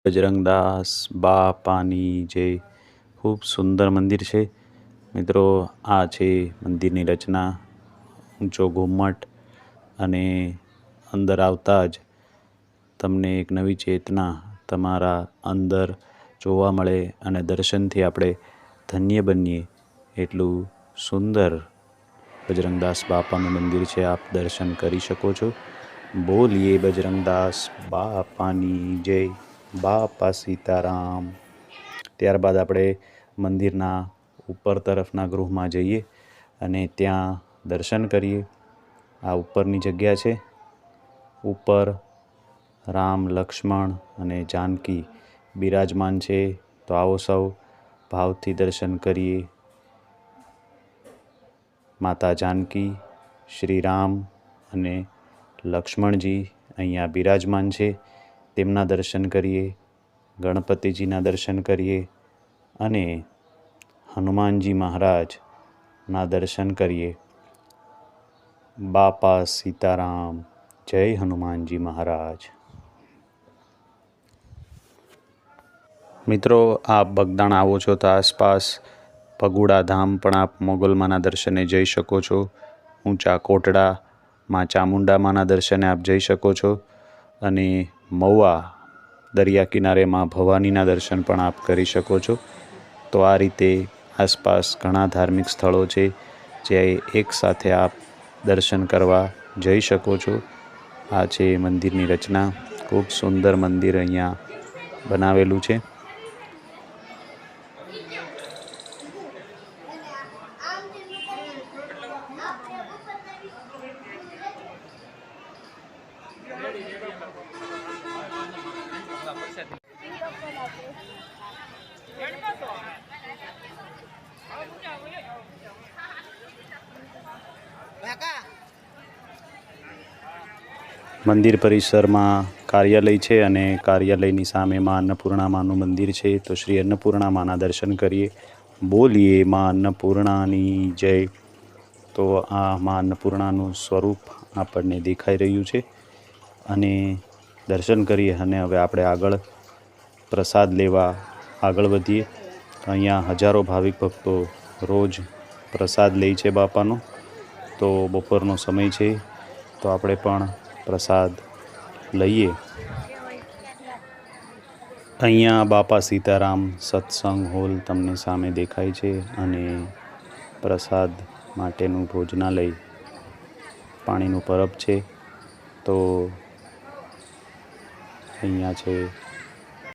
બજરંગદાસ બાપાની જય। ખૂબ સુંદર મંદિર છે મિત્રો। આ છે મંદિરની રચના। ઊંચો ઘુમ્મટ અને અંદર આવતા જ તમને એક નવી ચેતના તમારા અંદર જોવા મળે અને દર્શનથી આપણે ધન્ય બનીએ એટલું સુંદર બજરંગદાસ બાપાનું મંદિર છે। આપ દર્શન કરી શકો છો। બોલીએ બજરંગદાસ બાપાની જય। બાપા સીતારામ। ત્યારબાદ આપણે મંદિરના ઉપર તરફના ગૃહમાં જઈએ અને ત્યાં દર્શન કરીએ। આ ઉપરની જગ્યા છે। ઉપર રામ લક્ષ્મણ અને જાનકી બિરાજમાન છે। તો આવો સૌ ભાવથી દર્શન કરીએ। માતા જાનકી, શ્રી રામ અને લક્ષ્મણજી અહીંયા બિરાજમાન છે। તેમના દર્શન કરીએ। ગણપતિજીના દર્શન કરીએ અને હનુમાનજી મહારાજના દર્શન કરીએ। બાપા સીતારામ। જય હનુમાનજી મહારાજ। મિત્રો, આપ બગદાણા આવો છો તો આસપાસ પગુડા ધામ પણ આપ મોગલમાના દર્શને જઈ શકો છો। ઊંચા કોટડા માં ચામુંડામાના દર્શને આપ જઈ શકો છો અને મહુવા દરિયા કિનારે માં ભવાનીના દર્શન પણ આપ કરી શકો છો। તો આ રીતે આસપાસ ઘણા ધાર્મિક સ્થળો છે જે એકસાથે આપ દર્શન કરવા જઈ શકો છો। આ છે મંદિરની રચના। ખૂબ સુંદર મંદિર અહીંયા બનાવેલું છે। મંદિર પરિસરમાં કાર્યાલય છે અને કાર્યાલયની સામે માં અન્નપૂર્ણા માનું મંદિર છે। તો શ્રી અન્નપૂર્ણા માના દર્શન કરીએ। બોલીએ માં અન્નપૂર્ણાની જય। તો આ માં અન્નપૂર્ણાનું સ્વરૂપ આપણને દેખાઈ રહ્યું છે અને દર્શન કરીએ અને હવે આપણે આગળ પ્રસાદ લેવા આગળ વધીએ। અહીંયા હજારો ભાવિક ભક્તો રોજ પ્રસાદ લે છે બાપાનો। તો બપોરનો સમય છે તો આપણે પણ પ્રસાદ લઈએ। અહીંયા બાપા સીતારામ સત્સંગ હોલ તમને સામે દેખાય છે અને પ્રસાદ માટેનું ભોજનાલય પાણીનું પરબ છે। તો અહીંયા છે